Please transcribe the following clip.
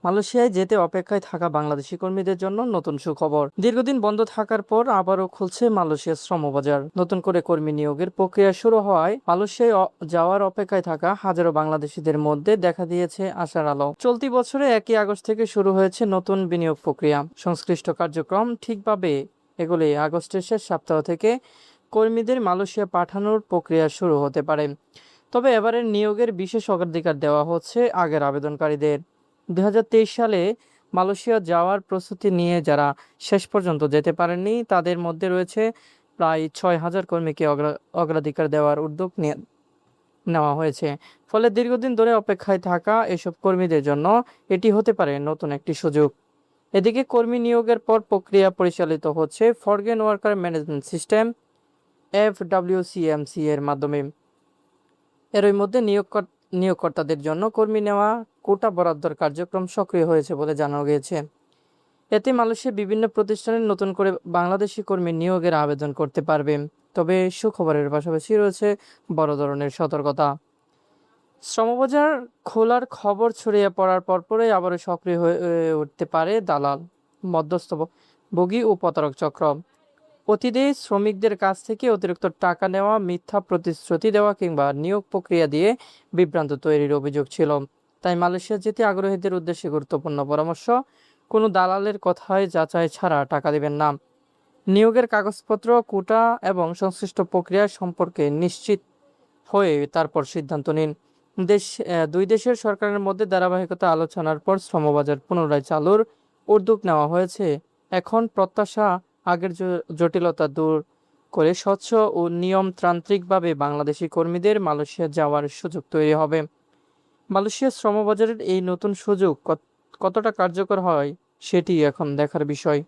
মালয়েশিয়ায় যেতে অপেক্ষায় থাকা বাংলাদেশি কর্মীদের জন্য নতুন সুখবর। দীর্ঘদিন বন্ধ থাকার পর আবারও খুলছে মালয়েশিয়ার শ্রমবাজার। নতুন করে কর্মী নিয়োগের প্রক্রিয়া শুরু হওয়ায় মালয়েশিয়ায় যাওয়ার অপেক্ষায় থাকা হাজারো বাংলাদেশিদের মধ্যে দেখা দিয়েছে আশার আলো। চলতি বছরে 1 আগস্ট থেকে শুরু হয়েছে নতুন বিনিয়োগ প্রক্রিয়া। সংশ্লিষ্ট কার্যক্রম ঠিকভাবে এগোলে আগস্টের শেষ সপ্তাহ থেকে কর্মীদের মালয়েশিয়া পাঠানোর প্রক্রিয়া শুরু হতে পারে। তবে এবারের নিয়োগের বিশেষ অগ্রাধিকার দেওয়া হচ্ছে আগের আবেদনকারীদের। 2023 সালে মালয়েশিয়া যাওয়ার প্রস্তুতি নিয়ে যারা শেষ পর্যন্ত যেতে পারেননি, তাদের মধ্যে রয়েছে প্রায় 6,000 কর্মীকে অগ্রাধিকার দেওয়ার উদ্যোগ নেওয়া হয়েছে। ফলে দীর্ঘদিন ধরে অপেক্ষায় থাকা এসব কর্মীদের জন্য এটি হতে পারে নতুন একটি সুযোগ। এদিকে কর্মী নিয়োগের পর প্রক্রিয়া পরিচালিত হচ্ছে foreign worker management system FWCMC এর মাধ্যমে। এরই মধ্যে নিয়োগকর্তাদের জন্য কর্মী নেওয়া কোটা বরাদ্দর কার্যক্রম সক্রিয় হয়েছে বলে জানানো গিয়েছে। এতে মালয়েশিয়ার বিভিন্ন প্রতিষ্ঠানে নতুন করে বাংলাদেশি কর্মী নিয়োগের আবেদন করতে পারবে। তবে সুখবরের পাশাপাশি রয়েছে বড় ধরনের সতর্কতা। শ্রমবাজার খোলার খবর ছড়িয়ে পড়ার পরপরই আবারও সক্রিয় হয়ে উঠতে পারে দালাল, মধ্যস্থভোগী ও প্রতারক চক্র। অতীতে শ্রমিকদের কাছ থেকে অতিরিক্ত টাকা নেওয়া, মিথ্যা প্রতিশ্রুতি দেওয়া কিংবা নিয়োগ প্রক্রিয়া দিয়ে বিভ্রান্ত তৈরির অভিযোগ ছিল। তাই মালয়েশিয়া যেতে আগ্রহীদের উদ্দেশ্যে গুরুত্বপূর্ণ পরামর্শ: কোনো দালালের কথায় যাচাই ছাড়া টাকা দেবেন না। নিয়োগের কাগজপত্র, কোটা এবং সংশ্লিষ্ট প্রক্রিয়া সম্পর্কে নিশ্চিত হয়ে তারপর সিদ্ধান্ত নিন। দুই দেশের সরকারের মধ্যে ধারাবাহিকতা আলোচনার পর শ্রমবাজার পুনরায় চালুর উদ্যোগ নেওয়া হয়েছে। এখন প্রত্যাশা আগের জটিলতা দূর করে স্বচ্ছ ও নিয়মতান্ত্রিকভাবে বাংলাদেশি কর্মীদের মালয়েশিয়া যাওয়ার সুযোগ তৈরি হবে। মালয়েশিয়ার শ্রমবাজারের এই নতুন সুযোগ কতটা কার্যকর হয় সেটি এখন দেখার বিষয়।